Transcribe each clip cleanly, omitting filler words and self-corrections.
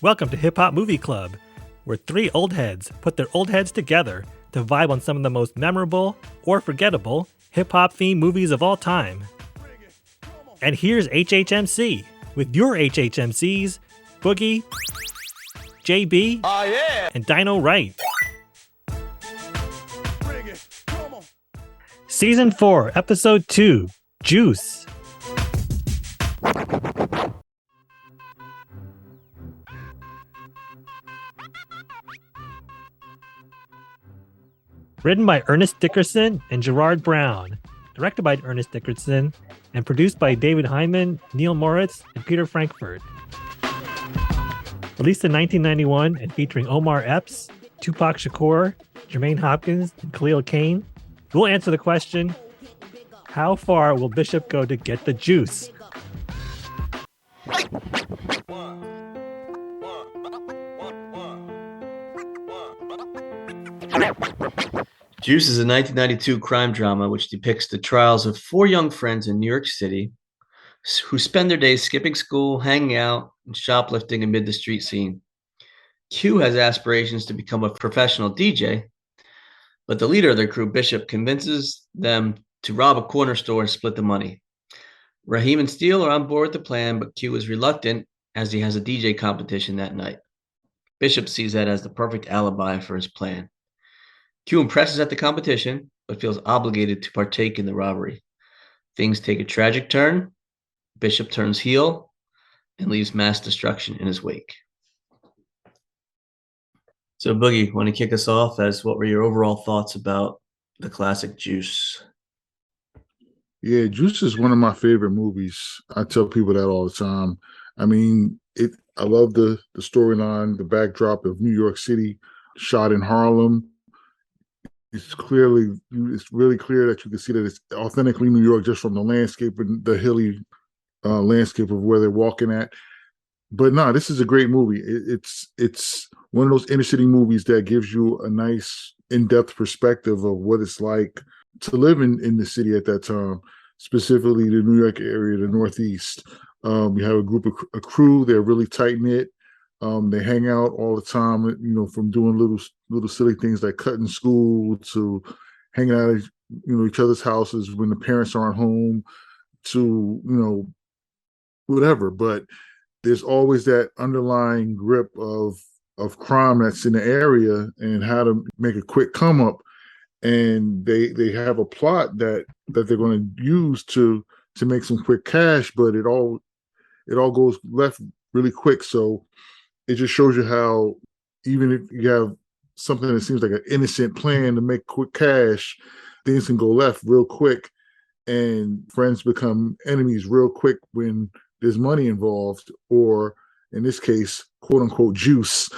Welcome to Hip Hop Movie Club, where three old heads put their old heads together to vibe on some of the most memorable or forgettable hip hop themed movies of all time. And here's HHMC with your HHMCs, Boogie, JB, and Dino Wright. Season 4, Episode 2, Juice. Written by Ernest Dickerson and Gerard Brown, directed by Ernest Dickerson, and produced by David Hyman, Neil Moritz, and Peter Frankfurt. Released in 1991 and featuring Omar Epps, Tupac Shakur, Jermaine Hopkins, and Khalil Kain, we'll answer the question, how far will Bishop go to get the juice? Juice is a 1992 crime drama which depicts the trials of four young friends in New York City who spend their days skipping school, hanging out, and shoplifting amid the street scene. Q has aspirations to become a professional DJ, but the leader of their crew, Bishop, convinces them to rob a corner store and split the money. Raheem and Steele are on board with the plan, but Q is reluctant as he has a DJ competition that night. Bishop sees that as the perfect alibi for his plan. Q impresses at the competition, but feels obligated to partake in the robbery. Things take a tragic turn. Bishop turns heel and leaves mass destruction in his wake. So, Boogie, want to kick us off as what were your overall thoughts about the classic Juice? Yeah, Juice is one of my favorite movies. I tell people that all the time. I mean, I love the storyline, the backdrop of New York City, shot in Harlem. It's really clear that you can see that it's authentically New York just from the landscape and the hilly landscape of where they're walking at. But no, this is a great movie. It's one of those inner city movies that gives you a nice in-depth perspective of what it's like to live in the city at that time, specifically the New York area, the Northeast. You have a crew. They're really tight-knit. They hang out all the time, from doing little silly things like cutting school to hanging out at, each other's houses when the parents aren't home to, whatever. But there's always that underlying grip of crime that's in the area and how to make a quick come up. And they have a plot that they're going to use to make some quick cash, but it all goes left really quick. So it just shows you how even if you have something that seems like an innocent plan to make quick cash, things can go left real quick and friends become enemies real quick when there's money involved, or in this case, quote unquote, juice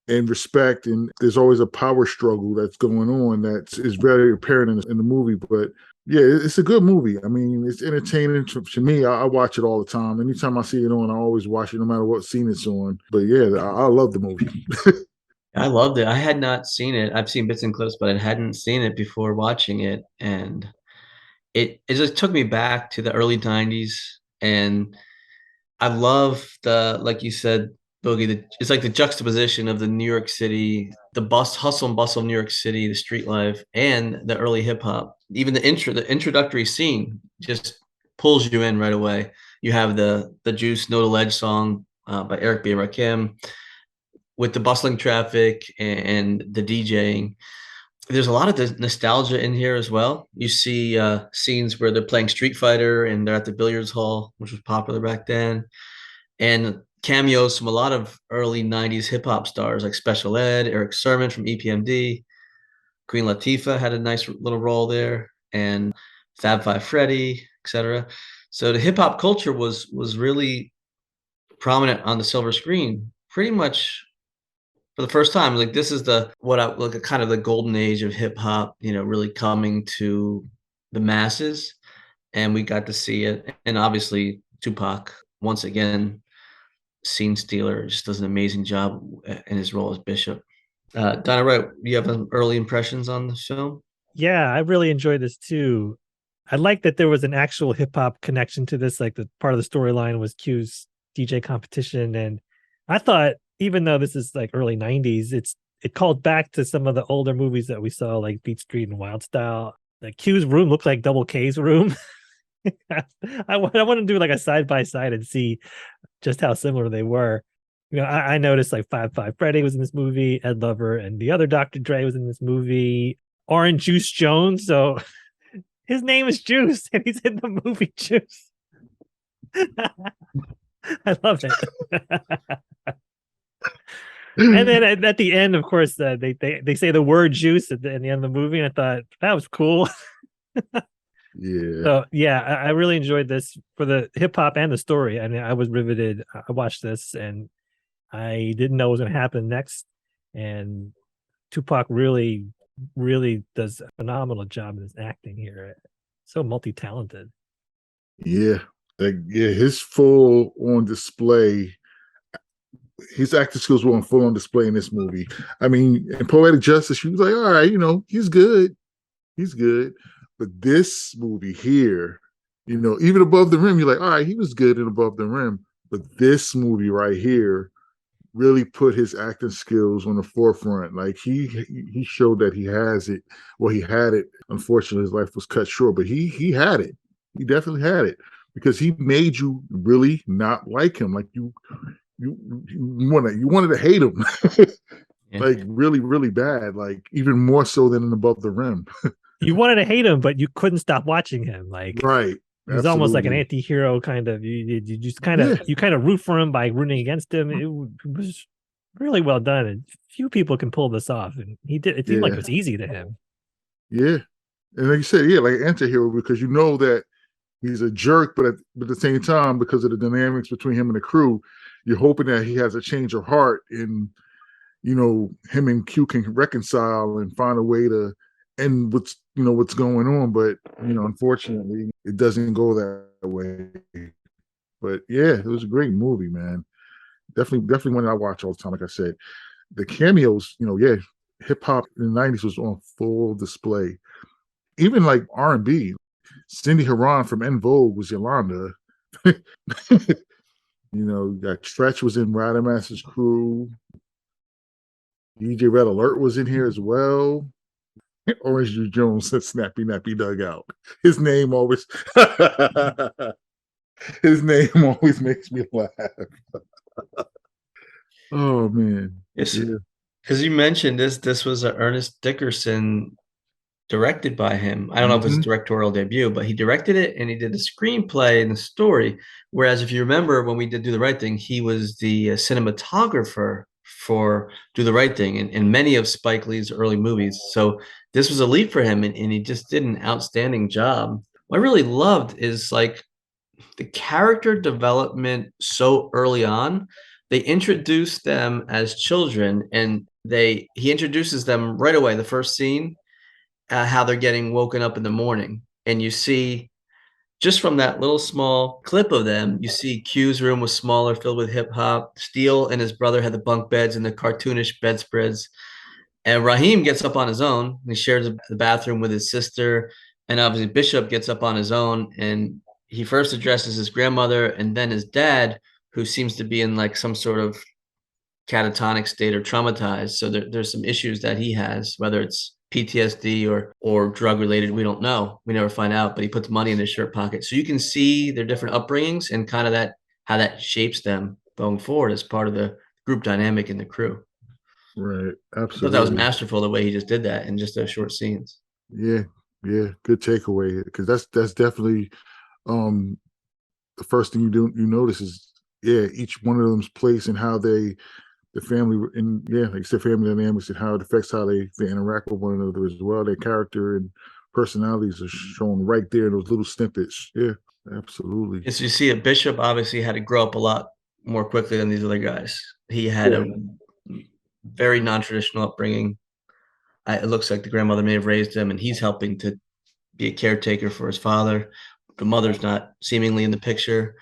and respect. And there's always a power struggle that's going on that is very apparent in the movie. But yeah, it's a good movie. I mean, it's entertaining to me. I watch it all the time. Anytime I see it on, I always watch it, no matter what scene it's on. But yeah, I love the movie. I loved it. I had not seen it. I've seen bits and clips, but I hadn't seen it before watching it. And it just took me back to the early 90s. And I love like you said, Boogie, it's like the juxtaposition of the New York City, the hustle and bustle of New York City, the street life, and the early hip hop. Even the introductory scene just pulls you in right away. You have the Juice No to Ledge song by Eric B. Rakim with the bustling traffic and the DJing. There's a lot of the nostalgia in here as well. You see scenes where they're playing Street Fighter and they're at the billiards hall, which was popular back then. And cameos from a lot of early 90s hip-hop stars like Special Ed, Eric Sermon from EPMD, Queen Latifah had a nice little role there, and Fab Five Freddy, etc. So the hip-hop culture was really prominent on the silver screen pretty much for the first time. Like, this is kind of the golden age of hip-hop, really coming to the masses, and we got to see it. And obviously Tupac, once again, scene stealer, just does an amazing job in his role as Bishop. Donna Wright, do you have some early impressions on the film? Yeah, I really enjoyed this too. I like that there was an actual hip hop connection to this. Like, the part of the storyline was Q's DJ competition, and I thought, even though this is like early 90s, it called back to some of the older movies that we saw, like Beat Street and Wild Style. Like Q's room looked like Double K's room. I want to do like a side by side and see just how similar they were. I noticed like 5 Freddy was in this movie, Ed Lover and the other Dr. Dre was in this movie, Orange Juice Jones. So his name is Juice and he's in the movie Juice. I love it. And then at the end, of course, they say the word juice at the end of the movie, and I thought that was cool. Yeah. So yeah, I really enjoyed this for the hip hop and the story. I mean, I was riveted. I watched this, and I didn't know what was going to happen next. And Tupac really, really does a phenomenal job in his acting here. So multi-talented. Yeah. His full on display. His acting skills were on full on display in this movie. I mean, in Poetic Justice, she was like, all right, he's good. He's good. But this movie here, even Above the Rim, you're like, all right, he was good in Above the Rim. But this movie right here really put his acting skills on the forefront. Like he showed that he has it. Well, he had it. Unfortunately, his life was cut short, but he had it. He definitely had it because he made you really not like him. Like you wanted to hate him. Yeah. Like really, really bad. Like even more so than in Above the Rim. You wanted to hate him, but you couldn't stop watching him. Like right. He was almost like an anti-hero kind of. You just kind of root for him by rooting against him. It was really well done, and few people can pull this off. And he did. It seemed like it was easy to him. Yeah, and like you said, like an anti-hero because you know that he's a jerk, but at the same time, because of the dynamics between him and the crew, you're hoping that he has a change of heart and him and Q can reconcile and find a way to end what's going on. But unfortunately, it doesn't go that way. But yeah, it was a great movie, man. Definitely one that I watch all the time. Like I said, the cameos, hip hop in the 90s was on full display. Even like R&B, Cindy Haran from En Vogue was Yolanda. Got Stretch was in Radamaster's crew. DJ Red Alert was in here as well. Orange Juice Jones said Snappy Nappy Dugout. His name always makes me laugh. Oh man. Yes. Because you mentioned this was an Ernest Dickerson directed by him. I don't know if it was his directorial debut, but he directed it and he did the screenplay and the story. Whereas if you remember when we did Do the Right Thing, he was the cinematographer for Do the Right Thing in many of Spike Lee's early movies. So this was a leap for him and he just did an outstanding job. What I really loved is like the character development so early on. They introduced them as children and he introduces them right away. The first scene, how they're getting woken up in the morning. And you see, just from that little small clip of them, you see Q's room was smaller, filled with hip hop. Steele and his brother had the bunk beds and the cartoonish bedspreads. And Raheem gets up on his own. He shares the bathroom with his sister. And obviously Bishop gets up on his own. And he first addresses his grandmother and then his dad, who seems to be in like some sort of catatonic state or traumatized. So there's some issues that he has, whether it's PTSD or drug related. We don't know. We never find out, but he puts money in his shirt pocket. So you can see their different upbringings and kind of how that shapes them going forward as part of the group dynamic in the crew. Right. Absolutely. I thought that was masterful the way he just did that in just those short scenes. Yeah. Yeah. Good takeaway. Because that's definitely the first thing you notice is each one of them's place and how the family and like you said, family dynamics and how it affects how they interact with one another as well. Their character and personalities are shown right there in those little snippets. Yeah, absolutely. As you see, a Bishop obviously had to grow up a lot more quickly than these other guys. He had a very non-traditional upbringing. It looks like the grandmother may have raised him, and he's helping to be a caretaker for his father. The mother's not seemingly in the picture.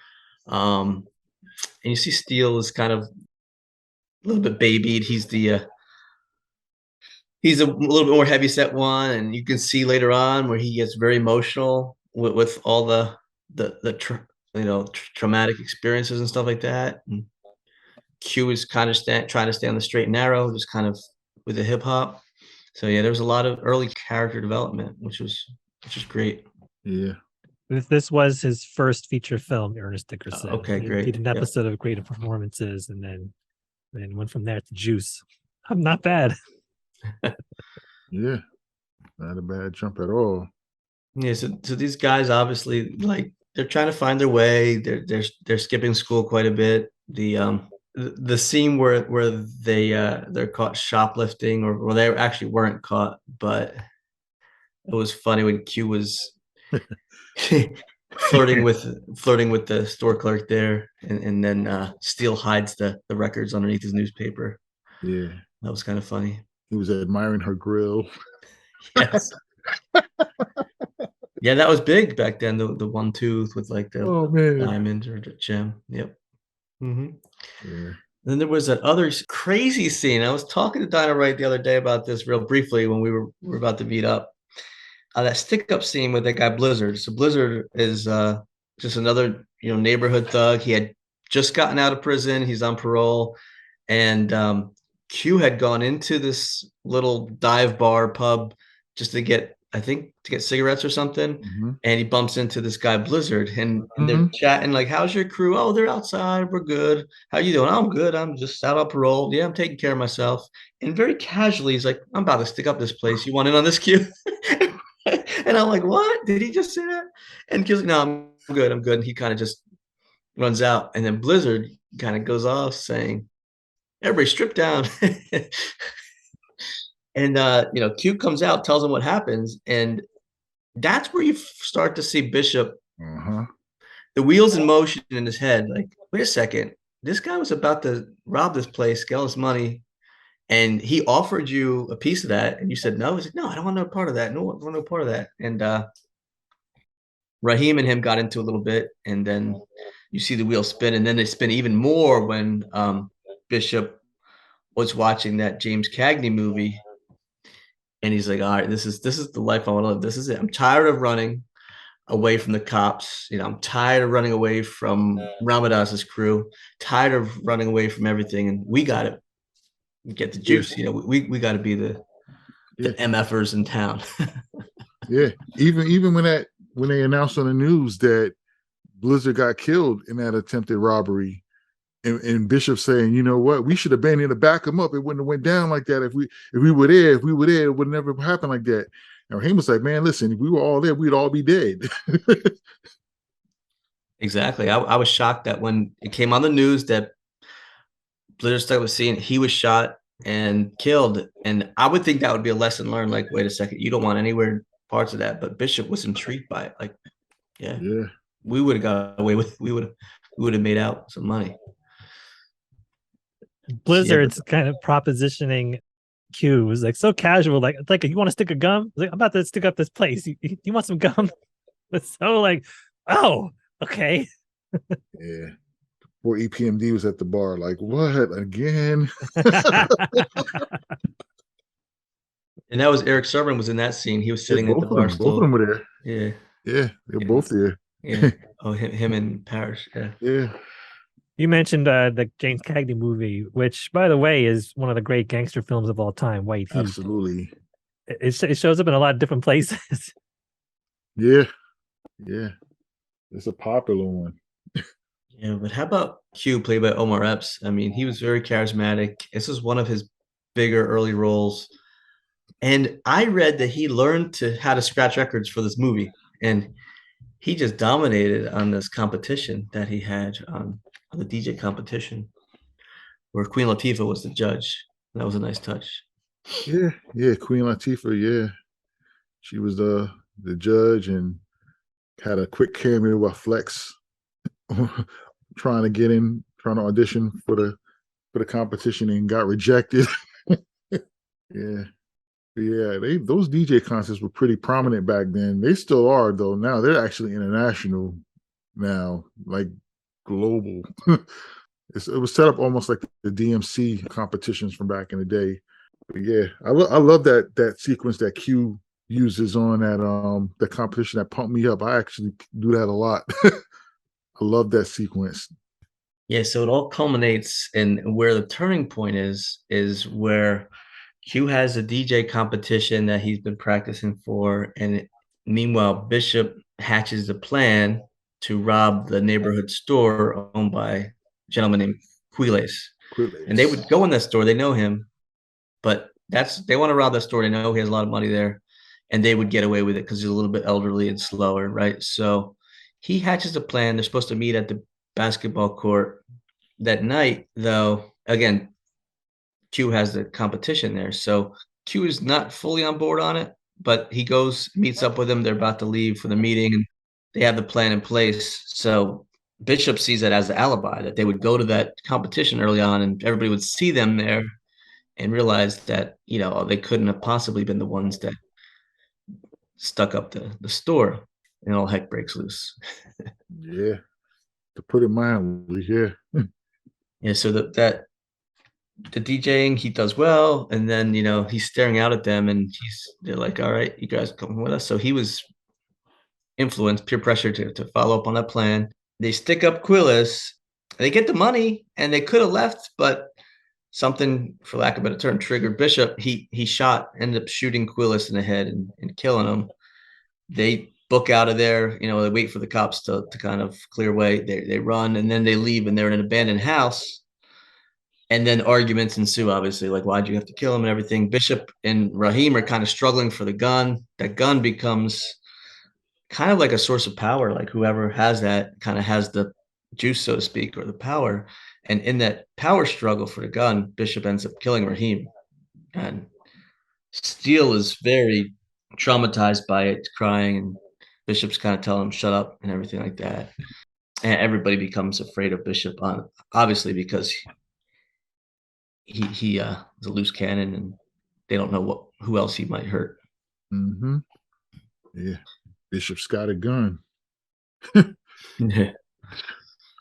And you see Steele is kind of a little bit babied. He's a little bit more heavyset one, and you can see later on where he gets very emotional with all the traumatic experiences and stuff like that. And Q is kind of trying to stay on the straight and narrow, just kind of with the hip hop. So yeah, there was a lot of early character development, which was great. Yeah. This was his first feature film, Ernest Dickerson. Okay, He great. did an episode of Great Performances, and then went from there to Juice. I'm not bad. Yeah. Not a bad jump at all. Yeah, so these guys obviously like they're trying to find their way. They're skipping school quite a bit. The scene where they're caught shoplifting, or they actually weren't caught, but it was funny when Q was flirting with the store clerk there, and then Steele hides the records underneath his newspaper. Yeah. That was kind of funny. He was admiring her grill. Yes. Yeah, that was big back then. The one tooth with like the diamond or the gem. Yep. Mm-hmm. Yeah. Then there was that other crazy scene. I was talking to Dinah Wright the other day about this real briefly when we were about to meet up. That stick-up scene with that guy Blizzard. So Blizzard is just another neighborhood thug. He had just gotten out of prison. He's on parole, and Q had gone into this little dive bar pub just to get cigarettes or something. Mm-hmm. And he bumps into this guy Blizzard, and they're chatting like, "How's your crew?" "Oh, they're outside. We're good. How you doing?" "I'm good. I'm just out on parole. Yeah, I'm taking care of myself." And very casually, he's like, "I'm about to stick up this place. You want in on this, Q?" And I'm like, "What? Did he just say that?" And Q's like, "No, I'm good. I'm good." And he kind of just runs out. And then Blizzard kind of goes off saying, "Everybody strip down." And Q comes out, tells him what happens, and that's where you start to see Bishop, the wheels in motion in his head. Like, wait a second, this guy was about to rob this place, get all this money, and he offered you a piece of that, and you said no. He's like, "No, I don't want no part of that. No, I don't want no part of that." And Raheem and him got into a little bit, and then you see the wheels spin, and then they spin even more when Bishop was watching that James Cagney movie. And he's like, "All right, this is the life I want to live. This is it. I'm tired of running away from the cops. I'm tired of running away from Ramadas's crew. Tired of running away from everything. And we got to get the juice. We got to be the MFers in town." Yeah, even when they announced on the news that Blizzard got killed in that attempted robbery, and Bishop saying, "You know what? We should have been here to back him up. It wouldn't have went down like that if we were there. If we were there, it would never happen like that." And Raheem was like, "Man, listen, if we were all there, we'd all be dead." Exactly. I was shocked that when it came on the news that Blizzard was seeing, he was shot and killed. And I would think that would be a lesson learned. Like, wait a second, you don't want anywhere parts of that. But Bishop was intrigued by it. Like, yeah, we would have got away with. We would have made out some money. Blizzard's kind of propositioning Q was like so casual, like you want to stick a gum? Like, I'm about to stick up this place. You want some gum? It's so like, oh, okay. Yeah. Poor EPMD was at the bar, like, what again? And that was Eric Sermon was in that scene. He was sitting at the bar stool. Both of them were there. Yeah. Yeah, they're both there. Yeah. Oh, him and Parrish. Yeah. Yeah. You mentioned the James Cagney movie, which, by the way, is one of the great gangster films of all time, White Heat. Absolutely. It shows up in a lot of different places. Yeah. It's a popular one. Yeah, but how about Q, played by Omar Epps? I mean, he was very charismatic. This is one of his bigger early roles. And I read that he learned how to scratch records for this movie. And he just dominated on this competition that he had on the DJ competition, where Queen Latifah was the judge. That was a nice touch. Yeah, Queen Latifah, yeah. She was the judge and had a quick cameo with Flex trying to audition for the competition and got rejected. Yeah. Those DJ concerts were pretty prominent back then. They still are, though. Now they're actually international now, like global. It was set up almost like the DMC competitions from back in the day. But yeah, I love that sequence that Q uses on that the competition, that Pump Me Up. I actually do that a lot. I love that sequence. Yeah, so it all culminates, and where the turning point is where Q has a DJ competition that he's been practicing for, and meanwhile Bishop hatches a plan to rob the neighborhood store owned by a gentleman named Quiles. And they Quiles. would go in that store, they know him, but they want to rob that store. They know he has a lot of money there, and they would get away with it because he's a little bit elderly and slower, right? So he hatches a plan. They're supposed to meet at the basketball court that night, though. Again, Q has the competition there, so Q is not fully on board on it, but he goes, meets up with them. They're about to leave for the meeting, and they have the plan in place. So Bishop sees it as the alibi that they would go to that competition early on, and everybody would see them there and realize that they couldn't have possibly been the ones that stuck up the store, and all heck breaks loose. Yeah, to put it mildly, yeah. Yeah, so that the DJing he does well, and then he's staring out at them, and they're like, "All right, you guys come with us." So he was influenced, peer pressure to follow up on that plan. They stick up Quillis, they get the money, and they could have left, but something, for lack of a better term, triggered Bishop. He ended up shooting Quillis in the head and killing him. They book out of there. They wait for the cops to kind of clear away. They run, and then they leave, and they're in an abandoned house. And then arguments ensue, obviously, like, why'd you have to kill him and everything. Bishop and Raheem are kind of struggling for the gun. That gun becomes kind of like a source of power. Like, whoever has that kind of has the juice, so to speak, or the power. And in that power struggle for the gun, Bishop ends up killing Raheem. And Steele is very traumatized by it, crying, and Bishop's kind of telling him shut up and everything like that. And everybody becomes afraid of Bishop, obviously, because he is a loose cannon, and they don't know who else he might hurt. Mm-hmm. Yeah, Bishop's got a gun.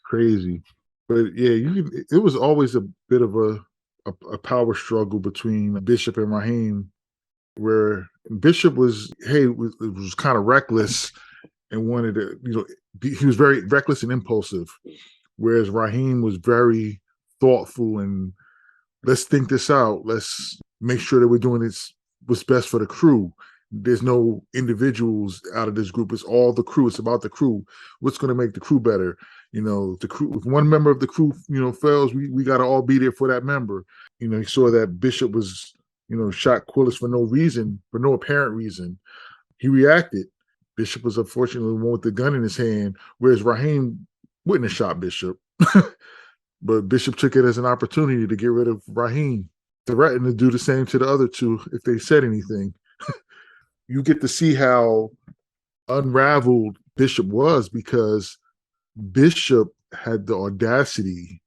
Crazy, but yeah, it was always a bit of a power struggle between Bishop and Raheem, where Bishop was kind of reckless and wanted to, he was very reckless and impulsive, whereas Raheem was very thoughtful and let's think this out. Let's make sure that we're doing what's best for the crew. There's no individuals out of this group. It's all the crew. It's about the crew. What's going to make the crew better? The crew. If one member of the crew, fails, we got to all be there for that member. He saw that Bishop was, shot Quillis for no reason, for no apparent reason. He reacted. Bishop was unfortunately the one with the gun in his hand, whereas Raheem wouldn't have shot Bishop. But Bishop took it as an opportunity to get rid of Raheem, threatened to do the same to the other two if they said anything. You get to see how unraveled Bishop was, because Bishop had the audacity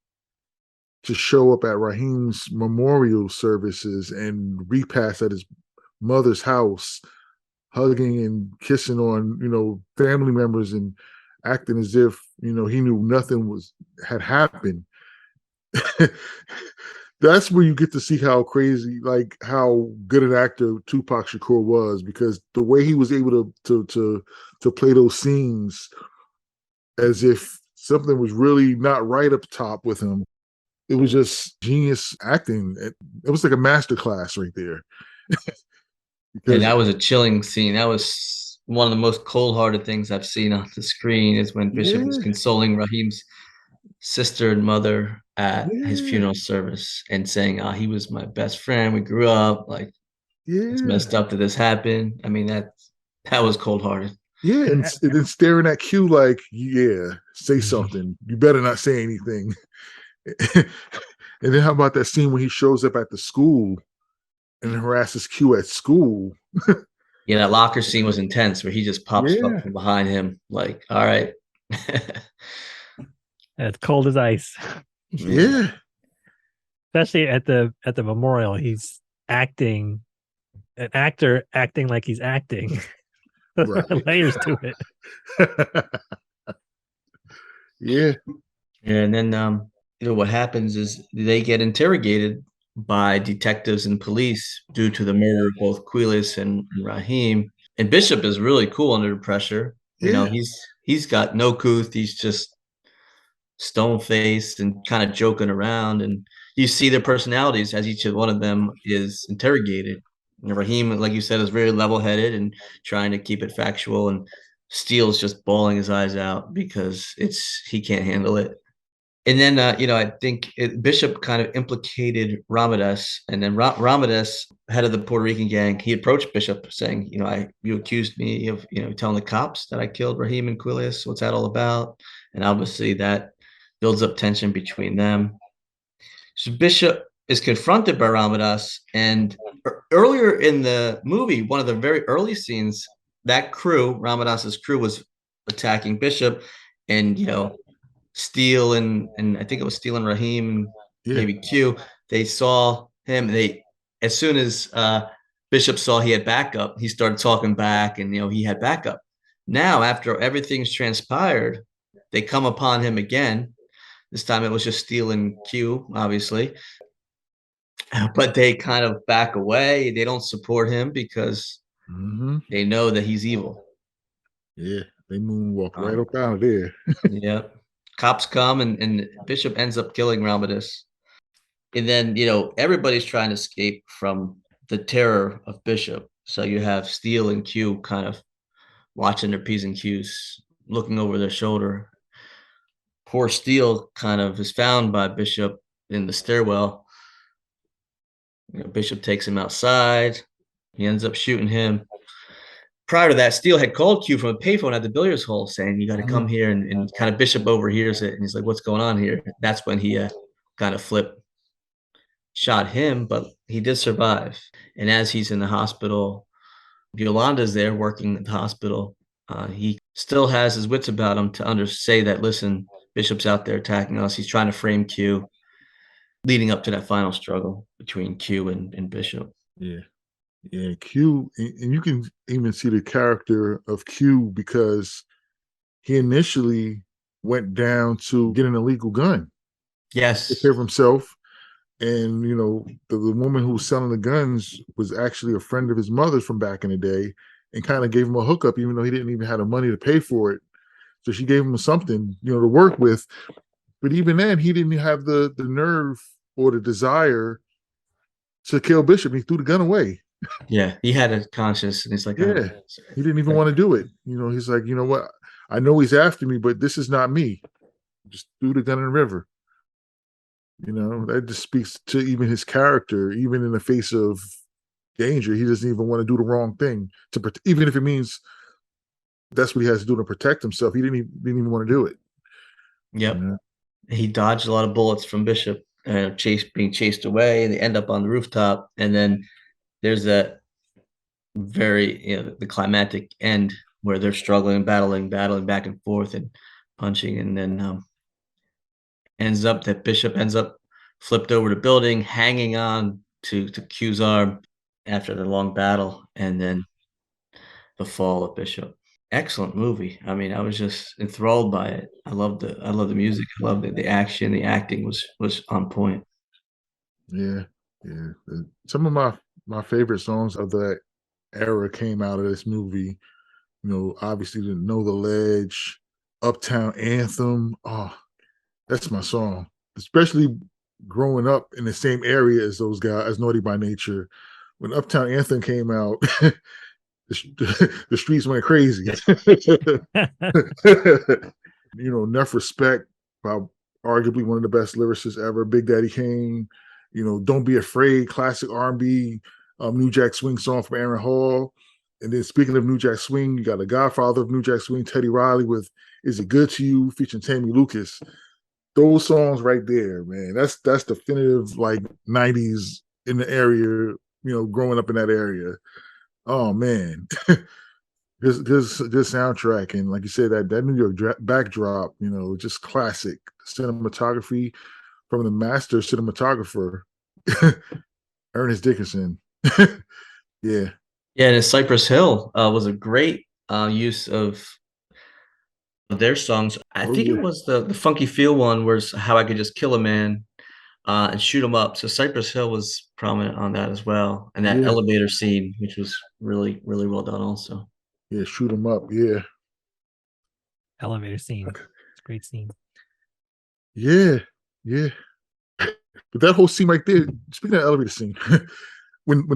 to show up at Raheem's memorial services and repass at his mother's house, hugging and kissing on, family members and acting as if, he knew nothing had happened. That's where you get to see how crazy, like how good an actor Tupac Shakur was, because the way he was able to play those scenes as if something was really not right up top with him. It was just genius acting. It was like a masterclass right there. And that was a chilling scene. That was one of the most cold-hearted things I've seen on the screen, is when Bishop was consoling Raheem's sister and mother at his funeral service and saying, he was my best friend. We grew up. Like, it's messed up that this happened. I mean, that was cold-hearted. Yeah, and then staring at Q like, yeah, say something. You better not say anything. And then how about that scene when he shows up at the school and harasses Q at school? Yeah, that locker scene was intense, where he just pops up from behind him like, all right. It's cold as ice. Yeah. Especially at the memorial, he's acting, an actor acting like he's acting. Right. Layers to it. Yeah. And then what happens is they get interrogated by detectives and police due to the murder of both Quiles and Raheem. And Bishop is really cool under pressure. He's got no couth. He's just stone faced and kind of joking around, and you see their personalities as each of one of them is interrogated. And Raheem, like you said, is very level headed and trying to keep it factual, and Steele's just bawling his eyes out because he can't handle it. And then, I think Bishop kind of implicated Ramadas, and then Ramadas, head of the Puerto Rican gang, he approached Bishop saying, you accused me of, telling the cops that I killed Raheem and Quilius. What's that all about? And obviously that builds up tension between them. So Bishop is confronted by Ramadas, and earlier in the movie, one of the very early scenes, that crew, Ramadas's crew, was attacking Bishop, and Steele and I think it was Steele and Raheem, Yeah. maybe Q. They saw him. As soon as Bishop saw he had backup, he started talking back, and he had backup. Now, after everything's transpired, they come upon him again. This time it was just Steele and Q, obviously, but they kind of back away. They don't support him because Hmm. they know that he's evil. Yeah. They moonwalk right up out of there. Yep. Cops come, and Bishop ends up killing Ramadas. And then, everybody's trying to escape from the terror of Bishop. So you have Steele and Q kind of watching their P's and Q's, looking over their shoulder. Poor Steele kind of is found by Bishop in the stairwell. Bishop takes him outside. He ends up shooting him. Prior to that, Steele had called Q from a payphone at the billiards hall saying, "You got to come here." And kind of Bishop overhears it. And he's like, "What's going on here?" That's when he kind of flipped, shot him, but he did survive. And as he's in the hospital, Yolanda's there working at the hospital. He still has his wits about him to say that, listen, Bishop's out there attacking us. He's trying to frame Q, leading up to that final struggle between Q and Bishop. Yeah. Yeah. Q, and you can even see the character of Q because he initially went down to get an illegal gun to take Yes. care of himself. And the woman who was selling the guns was actually a friend of his mother's from back in the day, and kind of gave him a hookup, even though he didn't even have the money to pay for it. So she gave him something, to work with. But even then, he didn't have the nerve or the desire to kill Bishop. He threw the gun away. Yeah. He had a conscience, and he's like, oh, Yeah, he didn't even want to do it. He's like, what? I know he's after me, but this is not me. Just threw the gun in the river. That just speaks to even his character, even in the face of danger. He doesn't even want to do the wrong thing even if it means that's what he has to do to protect himself. He didn't even want to do it. Yep. He dodged a lot of bullets from Bishop, being chased away, and they end up on the rooftop. And then there's that very, the climactic end where they're struggling, battling back and forth and punching. And then Bishop ends up flipped over the building, hanging on to Q's arm after the long battle, and then the fall of Bishop. Excellent movie. I mean, I was just enthralled by it. I loved the music. I loved it. The action, the acting was on point. Yeah, yeah. Some of my favorite songs of that era came out of this movie. Obviously, the Know the Ledge, Uptown Anthem. Oh, that's my song. Especially growing up in the same area as those guys, as Naughty by Nature. When Uptown Anthem came out, the streets went crazy. Enough Respect by arguably one of the best lyricists ever, Big Daddy Kane. Don't Be Afraid, classic R&B, New Jack Swing song from Aaron Hall. And then speaking of New Jack Swing, you got the godfather of New Jack Swing, Teddy Riley, with Is It Good to You, featuring Tammy Lucas. Those songs right there, man, that's definitive, like, 90s in the area, growing up in that area. Oh man. Good soundtrack, and like you said, that New York backdrop, just classic cinematography from the master cinematographer, Ernest Dickerson. Yeah. Yeah, and Cypress Hill was a great use of their songs. I Oh think it yeah. was the Funky Feel one, was How I Could Just Kill a Man and Shoot 'Em Up. So Cypress Hill was prominent on that as well, and that Yeah. elevator scene, which was really, really well done also. Yeah. Shoot 'em up. Yeah. Elevator scene. It's a great scene. Yeah, yeah. But that whole scene right there, speaking of the elevator scene, when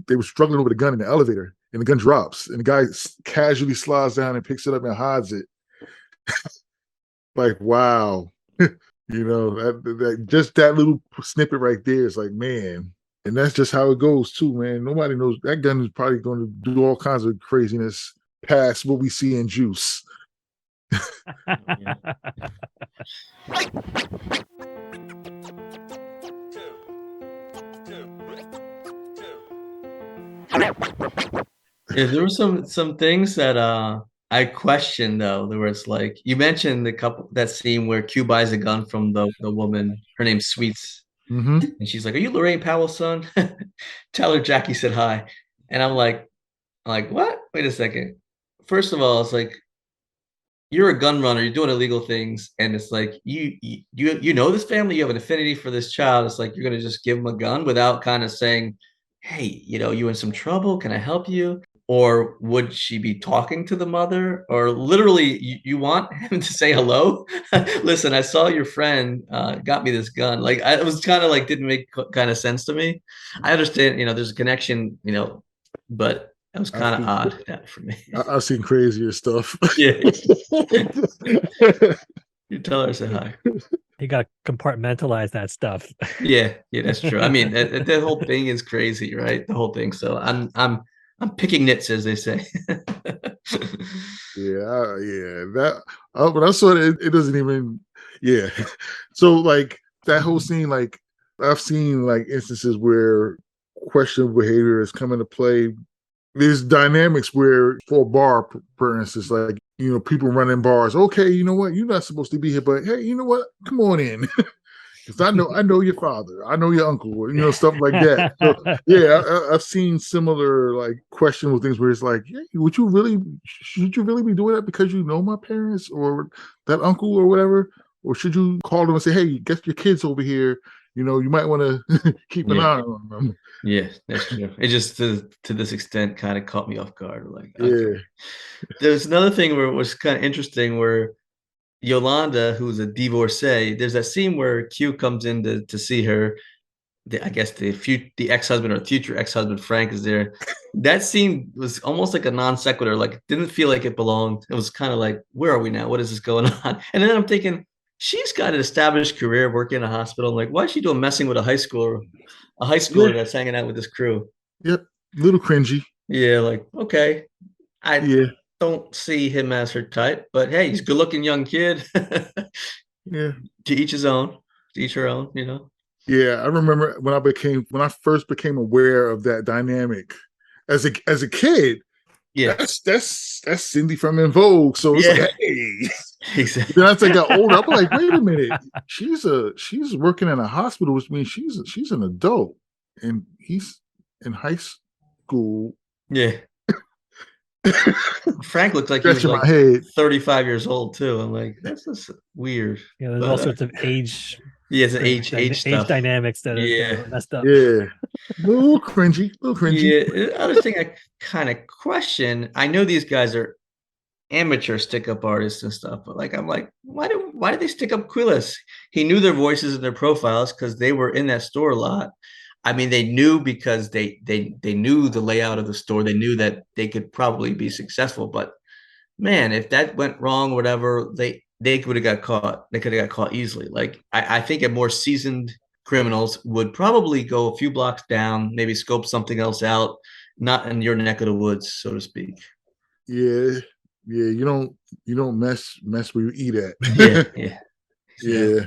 they were struggling over the gun in the elevator and the gun drops and the guy casually slides down and picks it up and hides it. Like, wow. That just that little snippet right there is like, man. And that's just how it goes too, man. Nobody knows that gun is probably going to do all kinds of craziness past what we see in Juice. Yeah. Yeah, there were some things that I questioned though. There was like you mentioned that scene where Q buys a gun from the woman. Her name's Sweets, Mm-hmm. and she's like, "Are you Lorraine Powell's son?" Tell her Jackie said hi, and I'm like, what? Wait a second. First of all, it's like you're a gun runner. You're doing illegal things, and it's like you know this family. You have an affinity for this child. It's like you're gonna just give him a gun without kind of saying, "Hey, you in some trouble? Can I help you?" Or would she be talking to the mother? Or literally, you want him to say hello? Listen, I saw your friend got me this gun. Like, it was kind of like didn't make kind of sense to me. I understand, there's a connection, but it was kind of odd for me. I've seen crazier stuff. Yeah. You tell her to say hi. You got to compartmentalize that stuff. Yeah, that's true. I mean, the whole thing is crazy, right? The whole thing. So I'm picking nits, as they say. Yeah. That when I saw it doesn't even. Yeah. So like that whole scene, like I've seen like instances where questionable behavior has come into play. There's dynamics where for a bar, for instance, like people running bars. Okay, you know what? You're not supposed to be here, but hey, you know what? Come on in. Because I know your father, I know your uncle, stuff like that. So yeah, I've seen similar like questionable things where it's like, yeah, should you really be doing that because you know my parents or that uncle or whatever, or should you call them and say, hey, get your kids over here? You might want to keep an eye on them. Yeah, that's true. It just to this extent kind of caught me off guard. Like, okay. Yeah. There's another thing where it was kind of interesting where Yolanda, who's a divorcee, there's that scene where Q comes in to see her. I guess the ex-husband or future ex-husband Frank is there. That scene was almost like a non sequitur. Like, it didn't feel like it belonged. It was kind of like, where are we now? What is this going on? And then I'm thinking, she's got an established career working in a hospital. I'm like, why is she doing messing with a high schooler Yeah. that's hanging out with this crew? Yep. Little cringy. Yeah, like, okay. I Yeah. don't see him as her type, but hey, he's a good-looking young kid. Yeah. To each his own, to each her own. Yeah, I remember when I first became aware of that dynamic as a kid. Yeah, That's Cindy from In Vogue. So it's yeah, like, hey. exactly. Then as I got older, I'm like, wait a minute. She's working in a hospital, which means she's an adult, and he's in high school. Yeah. Frank looked like he was Scratching like my head. 35 years old too. I'm like, that's just weird. Yeah, there's But, all sorts of age yeah, it's an age stuff. dynamics that Yeah. are messed up. Yeah. A little cringy. Yeah. Other thing I kind of question, I know these guys are amateur stick-up artists and stuff, but like I'm like, why did they stick up Quillis? He knew their voices and their profiles because they were in that store a lot. I mean, they knew because they knew the layout of the store. They knew that they could probably be successful. But man, if that went wrong, whatever, they would have got caught. They could have got caught easily. Like I think a more seasoned criminals would probably go a few blocks down, maybe scope something else out, not in your neck of the woods, so to speak. Yeah. Yeah. You don't mess where you eat at. Yeah. Yeah.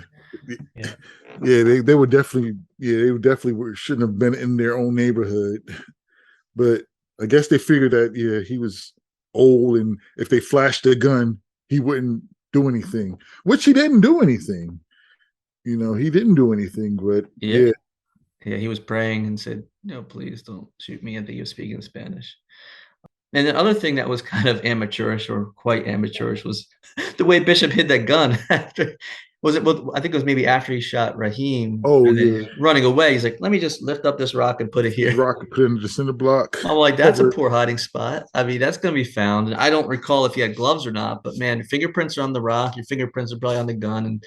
Yeah, they were definitely shouldn't have been in their own neighborhood. But I guess they figured that he was old, and if they flashed a gun, he wouldn't do anything. Which he didn't do anything. He didn't do anything, but Yeah, he was praying and said, "No, please don't shoot me." I think he was speaking Spanish. And the other thing that was kind of amateurish or quite amateurish was the way Bishop hid that gun after. Was it? Well, I think it was maybe after he shot Raheem. Oh, and then yeah. running away. He's like, "Let me just lift up this rock and put it here." Rock put in the cinder block. I'm like, that's a poor hiding spot. I mean, that's going to be found. And I don't recall if he had gloves or not, but man, your fingerprints are on the rock. Your fingerprints are probably on the gun. And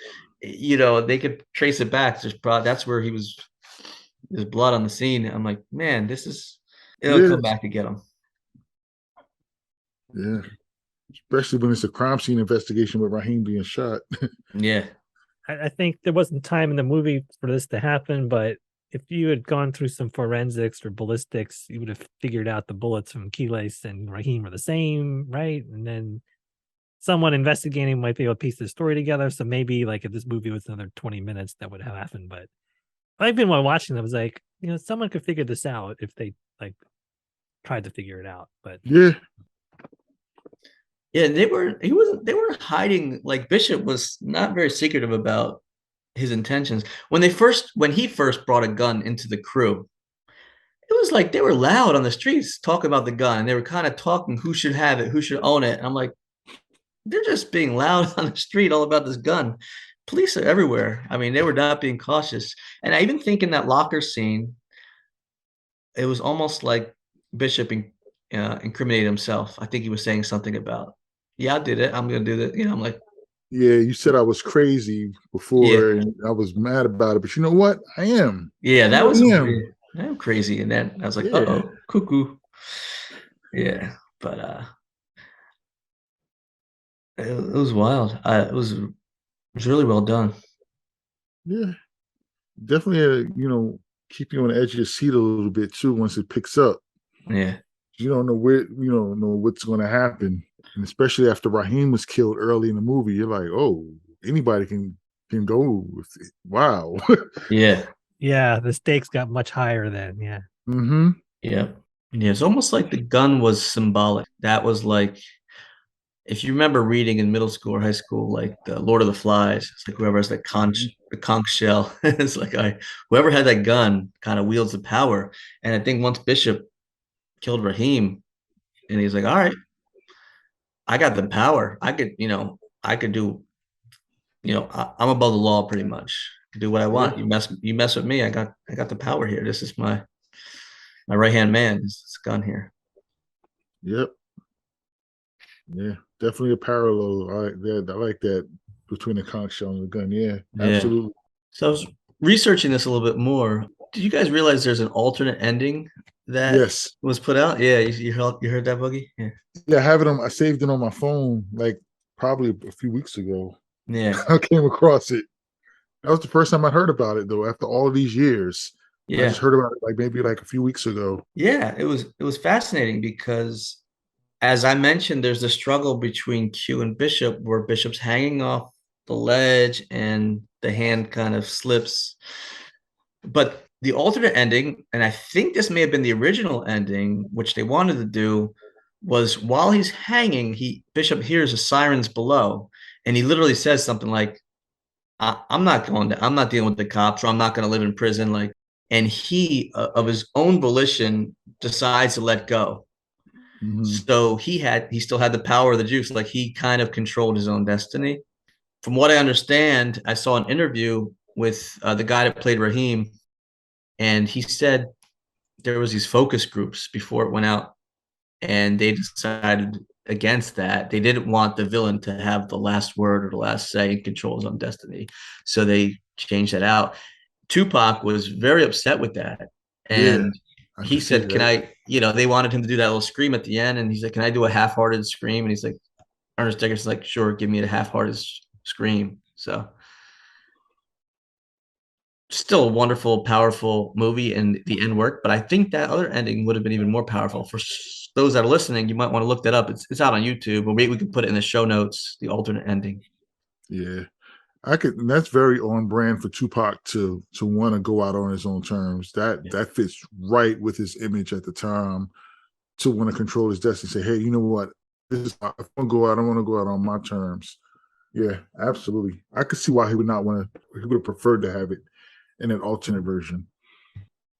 they could trace it back. That's where there's blood on the scene. I'm like, man, it'll come Yes. back to get him. Yeah. Especially when it's a crime scene investigation with Raheem being shot. Yeah. I think there wasn't time in the movie for this to happen, but if you had gone through some forensics or ballistics, you would have figured out the bullets from Keyless and Raheem are the same, right? And then someone investigating might be able to piece the story together. So maybe like if this movie was another 20 minutes, that would have happened. But even while watching, I was like, someone could figure this out if they like tried to figure it out. But Yeah. Yeah, they weren't hiding. Like Bishop was not very secretive about his intentions. When he first brought a gun into the crew, it was like they were loud on the streets talking about the gun. They were kind of talking who should have it, who should own it. And I'm like, they're just being loud on the street all about this gun. Police are everywhere. I mean, they were not being cautious. And I even think in that locker scene, it was almost like Bishop incriminated himself. I think he was saying something about, yeah, I did it. I'm gonna do that. I'm like, Yeah, you said I was crazy yeah, before and I was mad about it, but you know what? I am. yeah, I that was really am. I'm crazy. And then I was like, Yeah. uh-oh, cuckoo. Yeah, but it was wild. It was really well done. Yeah. Definitely, keep you on the edge of your seat a little bit too once it picks up. Yeah, You don't know what's going to happen. And especially after Raheem was killed early in the movie, you're like, oh, anybody can go with it. Wow. yeah, yeah, the stakes got much higher then. Yeah. Mm-hmm. yeah, yeah. It's almost like the gun was symbolic. That was like, if you remember reading in middle school or high school, like the Lord of the Flies, it's like whoever has the conch shell. It's like whoever had that gun kind of wields the power. And I think once Bishop killed Raheem, and he's like, all right, I got the power. I could do, I'm above the law pretty much. Do what I Yeah. want. You mess with me, I got the power here. This is my right hand man. This gun here. Yep. Yeah. Definitely a parallel. I like that. I like that between the conch shell and the gun. Yeah. Yeah. Absolutely. So I was researching this a little bit more. Did you guys realize there's an alternate ending that Yes. was put out? Yeah, you heard that, Boogie? Yeah. Yeah. I saved it on my phone like probably a few weeks ago. Yeah. I came across it. That was the first time I heard about it though, after all of these years. I just Yeah. heard about it like maybe like a few weeks ago. Yeah. It was fascinating because, as I mentioned, there's a struggle between Q and Bishop where Bishop's hanging off the ledge and the hand kind of slips. But the alternate ending, and I think this may have been the original ending, which they wanted to do, was while he's hanging, Bishop hears the sirens below, and he literally says something like, I'm not dealing with the cops, or I'm not going to live in prison." And he, of his own volition, decides to let go. Mhm. So he still had the power of the juice. Like he kind of controlled his own destiny. From what I understand, I saw an interview with the guy that played Raheem, and he said there was these focus groups before it went out, and they decided against that. They didn't want the villain to have the last word or the last say and control his own destiny. So they changed that out. Tupac was very upset with that. Yeah, And I he can see said, can that. I, they wanted him to do that little scream at the end. And he's like, can I do a half-hearted scream? And he's like, Ernest Dickerson's like, sure, give me a half-hearted scream. So still a wonderful, powerful movie, and the end worked. But I think that other ending would have been even more powerful. For those that are listening, you might want to look that up. It's out on YouTube, or maybe we could put it in the show notes, the alternate ending. Yeah. And that's very on brand for Tupac to want to go out on his own terms. Yeah. That fits right with his image at the time, to want to control his destiny. Say, hey, you know what? If I want to go out, I want to go out on my terms. Yeah, absolutely. I could see why he would not want to. He would have preferred to have it in an alternate version.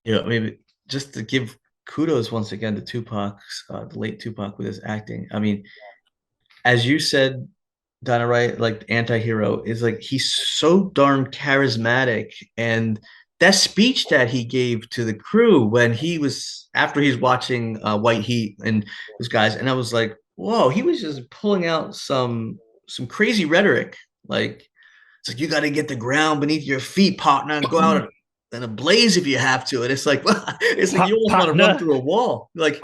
Maybe just to give kudos once again to Tupac's, the late Tupac, with his acting. I mean, as you said, Donna, right? Like anti-hero is like, he's so darn charismatic. And that speech that he gave to the crew when after he's watching White Heat and those guys, and I was like, whoa, he was just pulling out some crazy rhetoric. Like, It's like, you got to get the ground beneath your feet, partner, and go out in a blaze if you have to. And it's like, well, it's like you almost want to run through a wall. Like,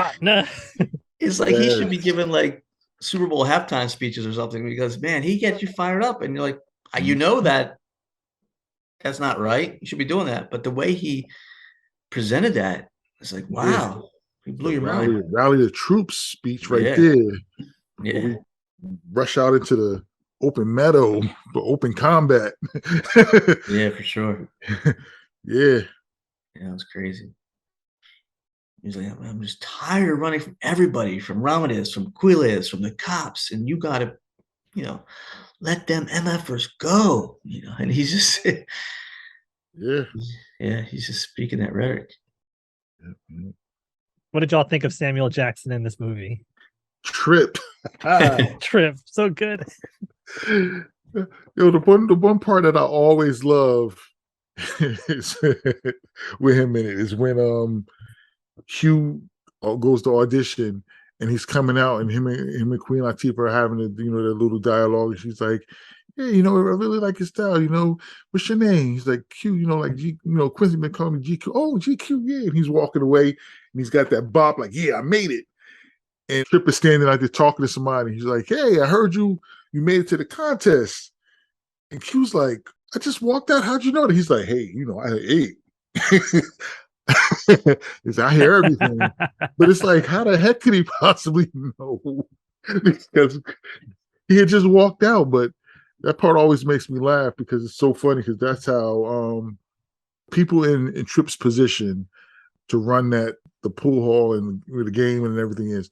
it's like he should be given like Super Bowl halftime speeches or something, because man, he gets you fired up, and you're like, you know that that's not right. You should be doing that. But the way he presented that, it's like, wow, he blew your mind. Rally the troops speech right Yeah. there. Yeah. We rush out into the open meadow for open combat. Yeah, for sure. Yeah. Yeah, it was crazy. He's like, I'm just tired of running from everybody, from Ramirez, from Quiles, from the cops, and you got to, you know, let them MFers go, you know. And he's just, he's just speaking that rhetoric. What did y'all think of Samuel Jackson in this movie? Trip. Trip, so good. Yo, the one part that I always love is with him in it is when Hugh goes to audition and he's coming out, and him and Queen Latifah are having their little dialogue, and she's like, "Yeah, I really like his style. What's your name?" He's like, "Q." Like G. Quincy been calling me GQ. Oh, GQ, yeah. And he's walking away, and he's got that bop, like, "Yeah, I made it." And Trip is standing out there talking to somebody. He's like, "Hey, I heard you made it to the contest." And Q's like, "I just walked out. How'd you know that?" He's like, "Hey, I ate." I hear everything. But it's like, how the heck could he possibly know? Because he had just walked out. But that part always makes me laugh, because it's so funny, because that's how people in Tripp's position to run the pool hall and the game and everything is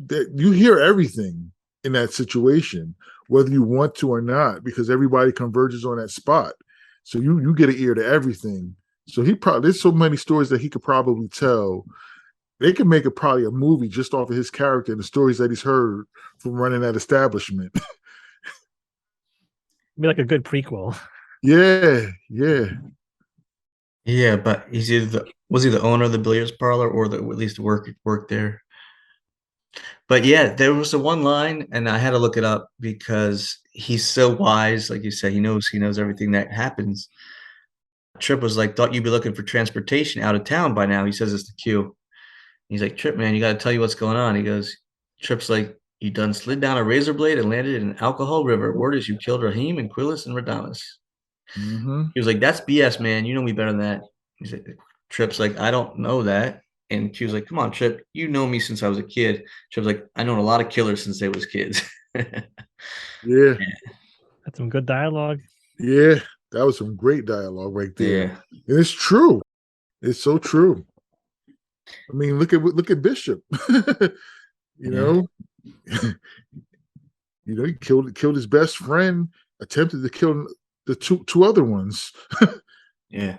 that you hear everything in that situation, whether you want to or not, because everybody converges on that spot. So you get an ear to everything. So there's so many stories that he could probably tell. They could make probably a movie just off of his character and the stories that he's heard from running that establishment. Be like a good prequel. Yeah. Yeah, but was he the owner of the billiards parlor, or at least worked there? But yeah, there was the one line, and I had to look it up because he's so wise. Like you said, he knows everything that happens. Trip was like, "Thought you'd be looking for transportation out of town by now." He says it's the Q. He's like, "Trip, man, you got to tell you what's going on." He goes, Trip's like, "You done slid down a razor blade and landed in an alcohol river. Word is you killed Raheem and Quillis and Radames." Mm-hmm. He was like, "That's BS, man. You know me better than that." He's like, Trip's like, "I don't know that." And Q's like, "Come on, Trip. You know me since I was a kid." Trip's like, "I know a lot of killers since they was kids." Yeah. That's some good dialogue. Yeah. That was some great dialogue right there. Yeah. And it's true. It's so true. I mean, look at Bishop. He killed his best friend, attempted to kill the two other ones. Yeah.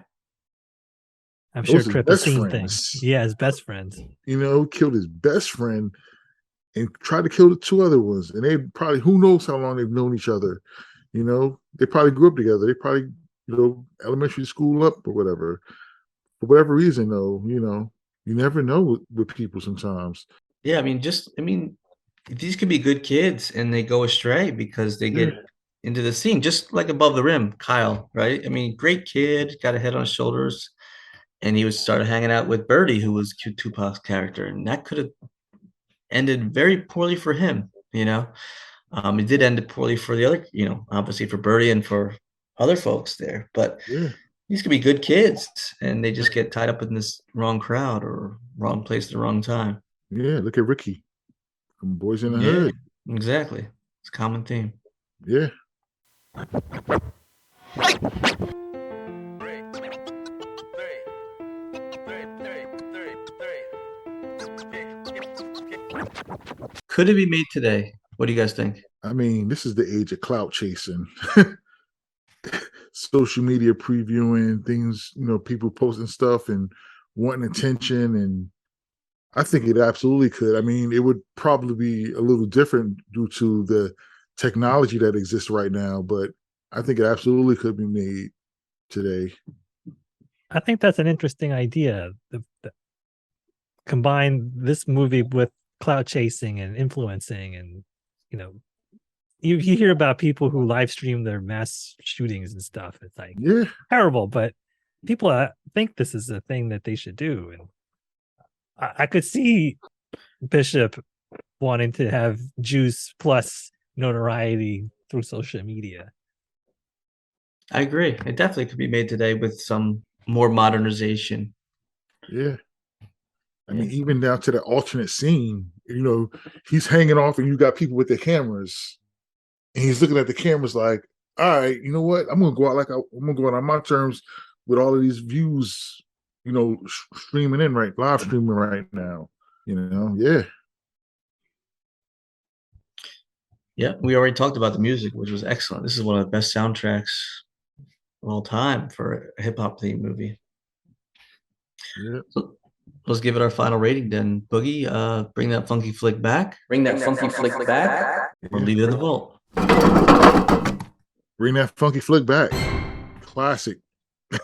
I'm sure Those are Trip has best seen friends. things. Yeah, his best friends. Killed his best friend and tried to kill the two other ones. And they probably, who knows how long they've known each other. They probably grew up together. They probably, elementary school up or whatever. For whatever reason, though, you never know with people sometimes. Yeah, I mean, these could be good kids and they go astray because they get into the scene, just like Above the Rim, Kyle, right? I mean, great kid, got a head on his shoulders, and he started hanging out with Birdie, who was Tupac's character, and that could have ended very poorly for him. It did end poorly for the other, obviously for Birdie and for other folks there, but these could be good kids, and they just get tied up in this wrong crowd or wrong place at the wrong time. Yeah, look at Ricky from Boys in the Yeah, Hood. exactly. It's a common theme. Yeah. Could it be made today? What do you guys think? I mean, this is the age of clout chasing. Social media previewing things, people posting stuff and wanting attention. And I think it absolutely could. I mean, it would probably be a little different due to the technology that exists right now, but I think it absolutely could be made today. I think that's an interesting idea. Combine this movie with clout chasing and influencing and, you hear about people who live stream their mass shootings and stuff. It's like Yeah. terrible, but people think this is a thing that they should do. And I could see Bishop wanting to have juice plus notoriety through social media. I agree. It definitely could be made today with some more modernization. Yeah. I mean, even down to the alternate scene, you know, he's hanging off and you got people with their cameras and he's looking at the cameras like, all right, you know what? I'm going to go out I'm going to go out on my terms with all of these views, you know, streaming in live streaming right now, you know? Yeah. Yeah. We already talked about the music, which was excellent. This is one of the best soundtracks of all time for a hip hop themed movie. Yeah. So let's give it our final rating then. Boogie, bring that funky flick back. Bring that funky flick back. Or leave it in the vault. Bring that funky flick back. Classic.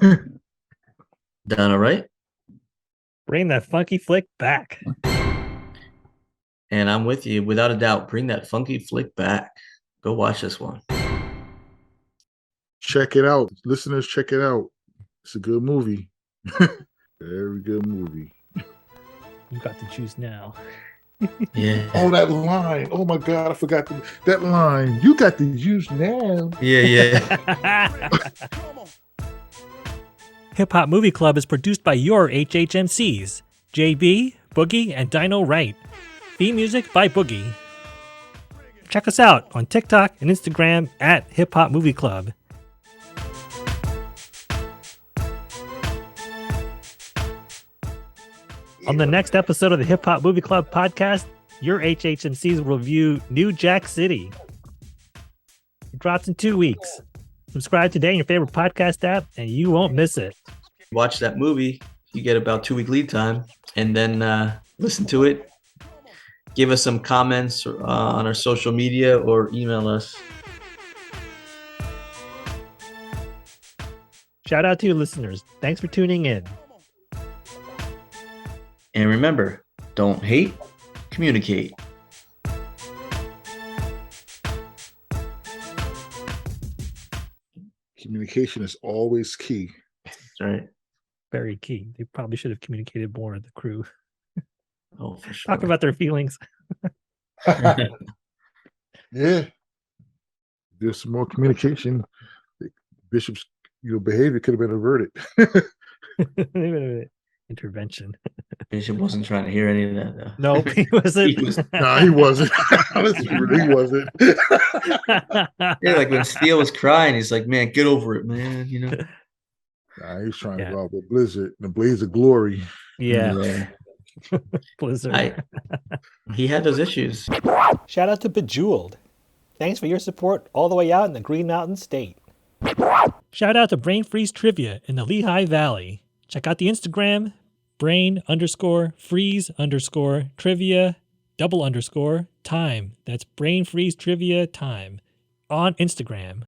Done all right? Bring that funky flick back. And I'm with you. Without a doubt, bring that funky flick back. Go watch this one. Check it out. Listeners, check it out. It's a good movie. Very good movie. You got the juice now. Yeah. Oh, that line. Oh, my God. I forgot that line. You got the juice now. Yeah. Hip Hop Movie Club is produced by your HHMCs, JB, Boogie, and Dino Wright. Theme music by Boogie. Check us out on TikTok and Instagram at Hip Hop Movie Club. On the next episode of the Hip Hop Movie Club podcast, your HHMCs will review New Jack City. It drops in 2 weeks. Subscribe today in your favorite podcast app, and you won't miss it. Watch that movie. You get about 2-week lead time, and then listen to it. Give us some comments on our social media or email us. Shout out to you listeners. Thanks for tuning in. And remember, don't hate, communicate. Communication is always key. That's right. Very key. They probably should have communicated more with the crew. Oh, for sure. Talk about their feelings. Yeah. There's some more communication. Bishop's behavior could have been averted. Intervention. Bishop wasn't trying to hear any of that, though. No, he wasn't. Nah, he wasn't. He wasn't. Yeah, like when Steele was crying, he's like, man, get over it, man. You know? Nah, he was trying to go out with Blizzard, the blaze of glory. Yeah. Blizzard. He had those issues. Shout out to Bejeweled. Thanks for your support all the way out in the Green Mountain State. Shout out to Brain Freeze Trivia in the Lehigh Valley. Check out the Instagram, brain_freeze_trivia_time. That's Brain Freeze Trivia time on Instagram.